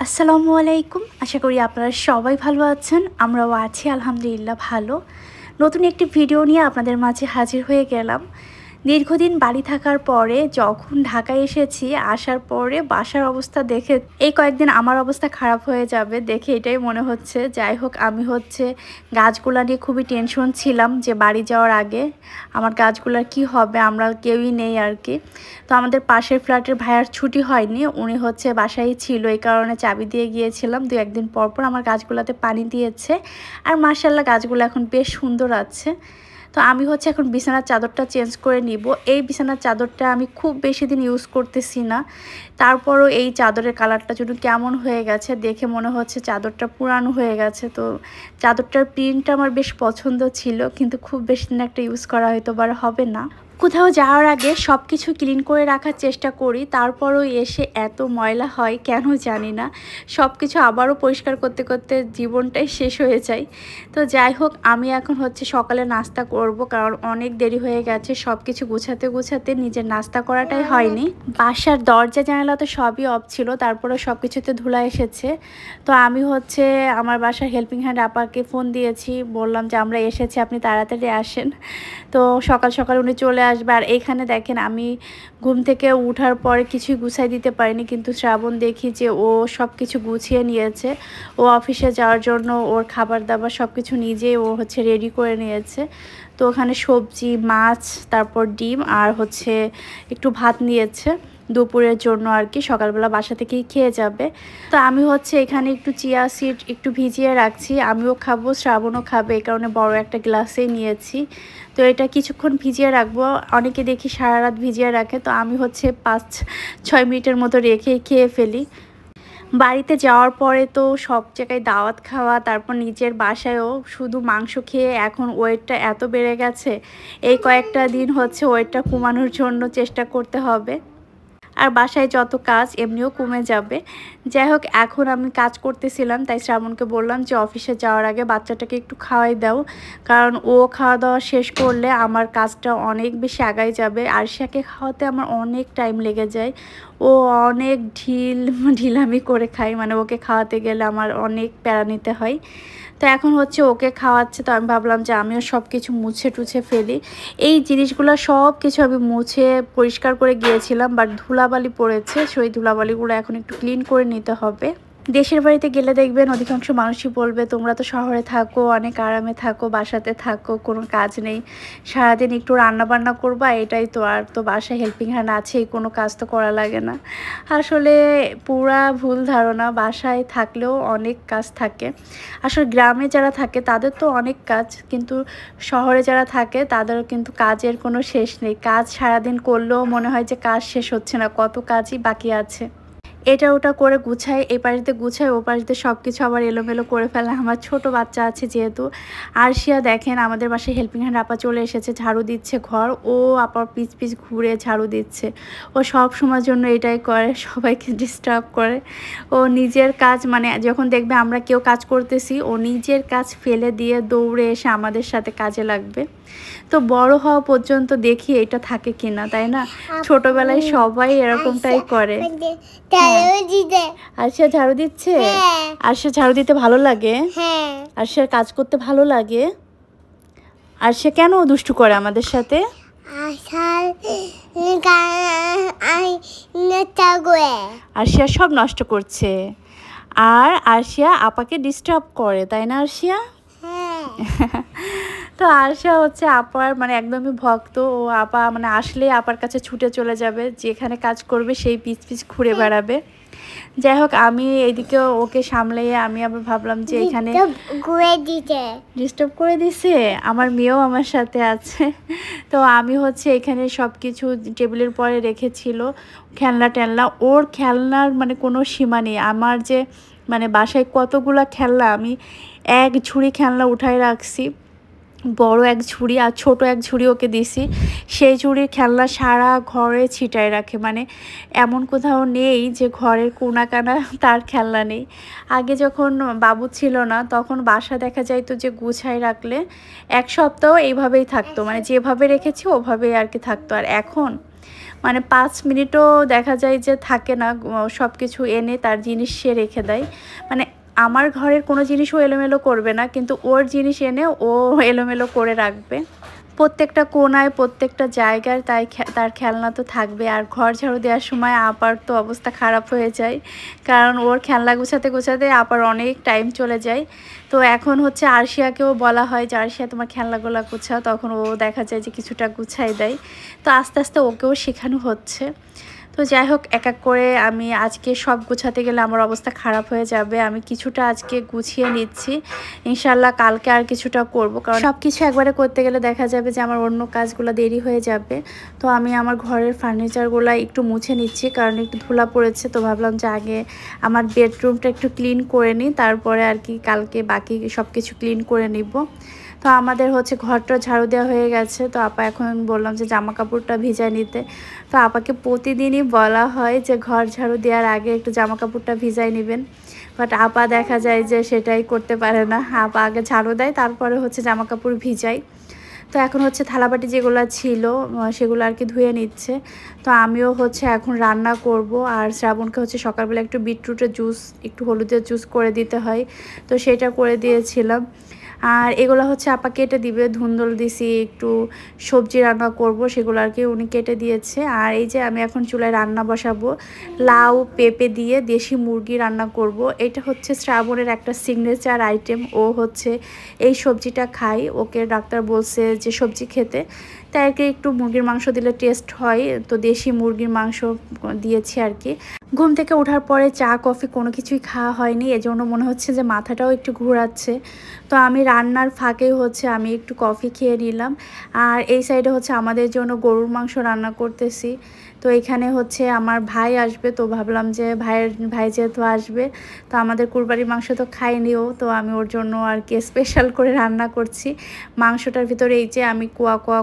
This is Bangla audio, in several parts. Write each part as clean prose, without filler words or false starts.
আসসালামু আলাইকুম। আশা করি আপনারা সবাই ভালো আছেন। আমরাও আছি আলহামদুলিল্লাহ ভালো। নতুন একটি ভিডিও নিয়ে আপনাদের মাঝে হাজির হয়ে গেলাম। দীর্ঘদিন বাড়ি থাকার পরে যখন ঢাকায় এসেছি, আসার পরে বাসার অবস্থা দেখে এই কয়েকদিন আমার অবস্থা খারাপ হয়ে যাবে দেখে এটাই মনে হচ্ছে। যাই হোক, আমি গাছগুলা নিয়ে খুবই টেনশন ছিলাম যে বাড়ি যাওয়ার আগে আমার গাছগুলার কি হবে, আমরা কেউই নেই আর কি। তো আমাদের পাশের ফ্ল্যাটের ভাইয়ার ছুটি হয়নি, উনি বাসায় ছিল, এই কারণে চাবি দিয়ে গিয়েছিলাম। দু একদিন পর পর আমার গাছগুলোতে পানি দিয়েছে আর মাশাআল্লাহ গাছগুলো এখন বেশ সুন্দর আছে। তো আমি এখন বিছানার চাদরটা চেঞ্জ করে নিব। এই বিছানার চাদরটা আমি খুব বেশি দিন ইউজ করতেছি না, তারপরও এই চাদরের কালারটা যেন কেমন হয়ে গেছে, দেখে মনে হচ্ছে চাদরটা পুরানো হয়ে গেছে। তো চাদরটার প্রিন্টটা আমার বেশ পছন্দ ছিল, কিন্তু খুব বেশি দিন একটা ইউজ করা হয়তো বা হবে না। কোথাও যাওয়ার আগে সব কিছু ক্লিন করে রাখার চেষ্টা করি, তারপরও এসে এত ময়লা হয় কেন জানি না। সব কিছু আবারও পরিষ্কার করতে করতে জীবনটাই শেষ হয়ে যায়। তো যাই হোক, আমি এখন সকালে নাস্তা করব, কারণ অনেক দেরি হয়ে গেছে। সব কিছু গুছাতে গুছাতে নিজের নাস্তা করাটাই হয়নি। বাসার দরজা জানালা তো সবই অফ ছিল, তারপরেও সব কিছুতে ধুলা এসেছে। তো আমি আমার বাসার হেল্পিং হ্যান্ড আপাকে ফোন দিয়েছি, বললাম যে আমরা এসেছি, আপনি তাড়াতাড়ি আসেন। তো সকাল সকাল উনি চলে আসবে। আর এখানে দেখেন, আমি ঘুম থেকে উঠার পরে কিছুই গুছাই দিতে পারিনি, কিন্তু শ্রাবণ দেখি যে ও সব কিছু গুছিয়ে নিয়েছে। ও অফিসে যাওয়ার জন্য ওর খাবার দাবার সব কিছু নিজেই ও রেডি করে নিয়েছে। তো ওখানে সবজি, মাছ, তারপর ডিম আর একটু ভাত নিয়েছে দুপুরের জন্য আর কি, সকালবেলা বাসা থেকেই খেয়ে যাবে। তো আমি এখানে একটু চিয়া সিড একটু ভিজিয়ে রাখছি, আমিও খাবো, শ্রাবণও খাবে, এই কারণে বড় একটা গ্লাসেই নিয়েছি। তো এটা কিছুক্ষণ ভিজিয়ে রাখবো। অনেকে দেখি সারা রাত ভিজিয়ে রাখে, তো আমি 5-6 মিনিটের মতো রেখেই খেয়ে ফেলি। বাড়িতে যাওয়ার পরে তো সব জায়গায় দাওয়াত খাওয়া, তারপর নিজের বাসায়ও শুধু মাংস খেয়ে এখন ওয়েটটা এত বেড়ে গেছে। এই কয়েকটা দিন ওয়েটটা কমানোর জন্য চেষ্টা করতে হবে। আর বাসায় যত কাজ এমনিও কমে যাবে। যাই হোক, এখন আমি কাজ করতেছিলাম, তাই শ্রাবণকে বললাম যে অফিসে যাওয়ার আগে বাচ্চাটাকে একটু খাওয়াই দাও, কারণ ও খাওয়া দাওয়া শেষ করলে আমার কাজটা অনেক বেশি আগায় যাবে। আরশিয়াকে খাওয়াতে আমার অনেক টাইম লেগে যায়, ও অনেক ঢিলামি করে খায়, মানে ওকে খাওয়াতে গেলে আমার অনেক প্যারা নিতে হয়। তো এখন ওকে খাওয়াচ্ছে, তো আমি ভাবলাম যে আমিও সব কিছু মুছে টুছে ফেলি। এই জিনিসগুলো সব কিছু আমি মুছে পরিষ্কার করে গিয়েছিলাম, বাট ধুলাবালি পড়েছে, সেই ধুলাবালিগুলো এখন একটু ক্লিন করে নিতে হবে। দেশের বাড়িতে গেলে দেখবেন অধিকাংশ মানুষই বলবে, তোমরা তো শহরে থাকো, অনেক আরামে থাকো, বাসাতে থাকো, কোনো কাজ নেই, সারাদিন একটু রান্না বান্না করবা, এটাই তো। আর তো বাসায় হেল্পিং হ্যান্ড আছেই, কোনো কাজ তো করা লাগে না। আসলে পুরা ভুল ধারণা, বাসায় থাকলেও অনেক কাজ থাকে। আসলে গ্রামে যারা থাকে তাদের তো অনেক কাজ, কিন্তু শহরে যারা থাকে তাদের কিন্তু কাজের কোনো শেষ নেই। কাজ সারাদিন করলেও মনে হয় যে কাজ শেষ হচ্ছে না, কত কাজই বাকি আছে। এটা ওটা করে গুছাই, এই পাশে গুছাই, ও পাশে সব কিছু আবার এলোমেলো করে ফেলে। আমার ছোট বাচ্চা আছে যেহেতু। আরশিয়া দেখেন, আমাদের বাসায় হেল্পিং হ্যান্ড আপা চলে এসেছে, ঝাড়ু দিচ্ছে ঘর, ও আপার পিছ পিছ ঘুরে ঝাড়ু দিচ্ছে। ও সব সময়ের জন্য এটাই করে, সবাইকে ডিস্টার্ব করে। ও নিজের কাজ, মানে যখন দেখবে আমরা কেউ কাজ করতেছি, ও নিজের কাজ ফেলে দিয়ে দৌড়ে এসে আমাদের সাথে কাজে লাগবে। তো বড় হওয়া পর্যন্ত দেখি এটা থাকে কিনা, তাই না? ছোটবেলায় সবাই এরকমটাই করে। আরশিয়া ঝাড়ু দিচ্ছে, আরশিয়া ঝাড়ু দিতে ভালো লাগে, আরশিয়ার কাজ করতে ভালো লাগে। আরশিয়া কেন দুষ্টু করে আমাদের সাথে? আরশিয়া সব নষ্ট করছে, আর আরশিয়া আপাকে ডিস্টার্ব করে, তাই না আরশিয়া? তো আরশিয়া আপার মানে একদমই ভক্ত। ও আপা মানে আসলেই আপার কাছে ছুটে চলে যাবে, যেখানে কাজ করবে সেই পিছ পিছ ঘুরে বেড়াবে। যাই হোক, আমি এইদিকে ওকে সামলাইয়ে আমি আবার ভাবলাম যে এখানে ডিস্টার্ব করে দিছে। আমার মেয়েও আমার সাথে আছে। তো আমি এখানে সব কিছু টেবিলের পরে রেখেছিল, খেলনা টেলনা, ওর খেলনার মানে কোনো সীমা নেই। আমার যে মানে বাসায় কতগুলা খেলনা, আমি এক ঝুড়ি খেলনা উঠায় রাখছি, বড় এক ঝুড়ি আর ছোট এক ঝুড়ি ওকে দিছি। সেই ঝুড়ির খেলনা সারা ঘরে ছিটায় রাখে, মানে এমন কোথাও নেই যে ঘরের কোনা কানা তার খেলনা নেই। আগে যখন বাবু ছিল না, তখন বাসা দেখা যাইতো যে গুছায় রাখলে 1 সপ্তাহ এইভাবেই থাকতো, মানে যেভাবে রেখেছি ওভাবেই আর কি থাকতো। আর এখন মানে 5 মিনিটও দেখা যায় যে থাকে না, সব কিছু এনে তার জিনিস সে রেখে দেয়। মানে আমার ঘরের কোনো জিনিসও এলোমেলো করবে না, কিন্তু ওর জিনিস এনে ও এলোমেলো করে রাখবে প্রত্যেকটা কোণায়, প্রত্যেকটা জায়গায়। তাই তার খেলনা তো থাকবে। আর ঘর ঝাড়ু দেওয়ার সময় আপার তো অবস্থা খারাপ হয়ে যায়, কারণ ওর খেলনা গুছাতে গুছাতে আপার অনেক টাইম চলে যায়। তো এখন হচ্ছে আরশিয়াকেও বলা হয় যে আরশিয়া তোমার খেলনাগুলো গুছাও, তখন ও দেখা যায় যে কিছুটা গুছাই দেয়। তো আস্তে আস্তে ওকেও শেখানো হচ্ছে। তো যাই হোক, এক এক করে আমি আজকে সব গুছাতে গেলে আমার অবস্থা খারাপ হয়ে যাবে। আমি কিছুটা আজকে গুছিয়ে নিচ্ছি, ইনশাল্লাহ কালকে আর কিছুটা করব, কারণ সব কিছু একবারে করতে গেলে দেখা যাবে যে আমার অন্য কাজগুলো দেরি হয়ে যাবে। তো আমি আমার ঘরের ফার্নিচারগুলো একটু মুছে নিচ্ছি, কারণ একটু ধুলা পড়েছে। তো ভাবলাম যে আগে আমার বেডরুমটা একটু ক্লিন করে নিই, তারপরে আর কি কালকে বাকি সব কিছু ক্লিন করে নিব। তো আমাদের হচ্ছে ঘরটা ঝাড়ু দেওয়া হয়ে গেছে। তো আপা এখন বললাম যে জামা কাপড়টা ভিজায় নিতে। তো আপাকে প্রতিদিনই বলা হয় যে ঘর ঝাড়ু দেওয়ার আগে একটু জামা কাপড়টা ভিজাই নেবেন, বাট আপা দেখা যায় যে সেটাই করতে পারে না। আপা আগে ঝাড়ু দেয়, তারপরে হচ্ছে জামা কাপড় ভিজাই। তো এখন হচ্ছে থালাবাটি যেগুলো ছিল সেগুলো আর কি ধুয়ে নিচ্ছে। তো আমিও হচ্ছে এখন রান্না করব। আর শ্রাবণকে হচ্ছে সকালবেলা একটু বিটরুটের জুস, একটু হলুদের জুস করে দিতে হয়, তো সেটা করে দিয়েছিলাম। আর এগুলো হচ্ছে আপা কেটে দিবে। ধুন্দল দিছি, একটু সবজি রান্না করব, সেগুলো আর কি উনি কেটে দিয়েছে। আর এই যে আমি এখন চুলায় রান্না বসাবো, লাউ পেঁপে দিয়ে দেশি মুরগি রান্না করব। এটা হচ্ছে শ্রাবণের একটা সিগনেচার আইটেম। ও হচ্ছে এই সবজিটা খায়, ওকে ডাক্তার বলছে যে সবজি খেতে, তাই আর কি একটু মুরগির মাংস দিলে টেস্ট হয়। তো দেশি মুরগির মাংস দিয়েছি আর কি। ঘুম থেকে ওঠার পরে চা কফি কোনো কিছুই খাওয়া হয়নি, এজন্য মনে হচ্ছে যে মাথাটাও একটু ঘোরাচ্ছে। তো আমি রান্নার ফাঁকে হচ্ছে আমি একটু কফি খেয়ে নিলাম। আর এই সাইডে হচ্ছে আমাদের জন্য গরুর মাংস রান্না করতেছি। তো এখানে হচ্ছে আমার ভাই আসবে, তো ভাবলাম যে ভাই যেহেতু আসবে, তো আমাদের কুরবানির মাংস তো খাইনিও, তো আমি ওর জন্য আর কি স্পেশাল করে রান্না করছি। মাংসটার ভিতরে এই যে আমি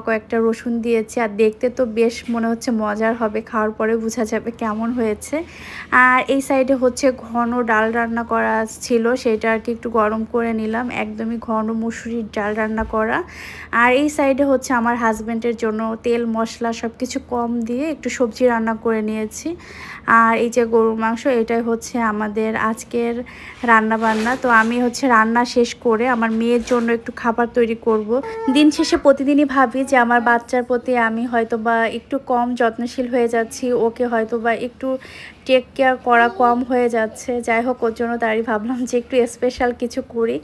কয়েকটা রসুন দিয়েছি, আর দেখতে তো বেশ মনে হচ্ছে মজার হবে, খাওয়ার পরে বোঝা যাবে কেমন হয়েছে। আর এই সাইডে হচ্ছে ঘন ডাল রান্না করা ছিল, সেটা আর কি একটু গরম করে নিলাম, একদমই ঘন মুসুরির ডাল রান্না করা। আর এই সাইডে হচ্ছে আমার হাজব্যান্ডের জন্য তেল মশলা সব কিছু কম দিয়ে একটু সবজি রান্না করে নিয়েছি। আর এই যে গরুর মাংস, এটাই হচ্ছে আমাদের আজকের রান্না বান্না। তো আমি হচ্ছে রান্না শেষ করে আমার মেয়ের জন্য একটু খাবার তৈরি করব। দিন শেষে প্রতিদিনই ভাবি যে আমার বাচ্চার প্রতি আমি হয়তো বা একটু কম যত্নশীল হয়ে যাচ্ছি, ওকে হয়তো বা একটু টেক কেয়ার করা কম হয়ে যাচ্ছে। যাই হোক, ওর জন্য তারই ভাবলাম যে একটু স্পেশাল কিছু করি।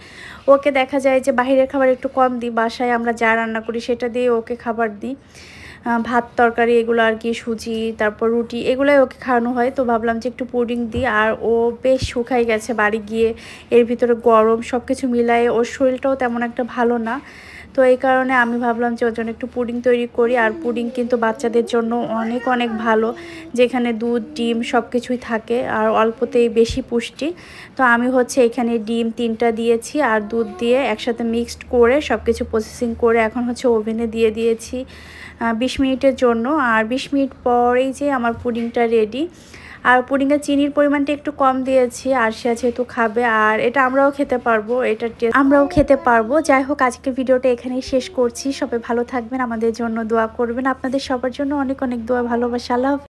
ওকে দেখা যায় যে বাহিরের খাবার একটু কম দিই, বাসায় আমরা যা রান্না করি সেটা দিয়ে ওকে খাবার দিই। ভাত তরকারি এগুলো আর কি, সুজি তারপর রুটি এগুলোই ওকে খাওয়ানো হয়। তো ভাবলাম যে একটু পুডিং দিই। আর ও বেশ শুকাই গেছে বাড়ি গিয়ে, এর ভিতরে গরম সব কিছু মিলায়ে ওর শরীরটাও তেমন একটা ভালো না। তো এই কারণে আমি ভাবলাম যে ওর জন্য একটু পুডিং তৈরি করি। আর পুডিং কিন্তু বাচ্চাদের জন্য অনেক অনেক ভালো, যেখানে দুধ ডিম সব কিছুই থাকে আর অল্পতেই বেশি পুষ্টি। তো আমি হচ্ছে এখানে ডিম 3টা দিয়েছি আর দুধ দিয়ে একসাথে মিক্সড করে সব কিছু প্রসেসিং করে এখন হচ্ছে ওভেনে দিয়ে দিয়েছি 20 মিনিটের জন্য। আর 20 মিনিট পরেই যে আমার পুডিংটা রেডি। আর পুডিংয়ে চিনির পরিমাণটা একটু কম দিয়েছি, আরশিয়া যেহেতু খাবে, আর এটা আমরাও খেতে পারবো, এটার টেস্ট আমরাও খেতে পারবো। যাই হোক, আজকের ভিডিওটা এখানেই শেষ করছি। সবাই ভালো থাকবেন, আমাদের জন্য দোয়া করবেন। আপনাদের সবার জন্য অনেক অনেক দোয়া, ভালোবাসা। আল্লাহ হাফেজ।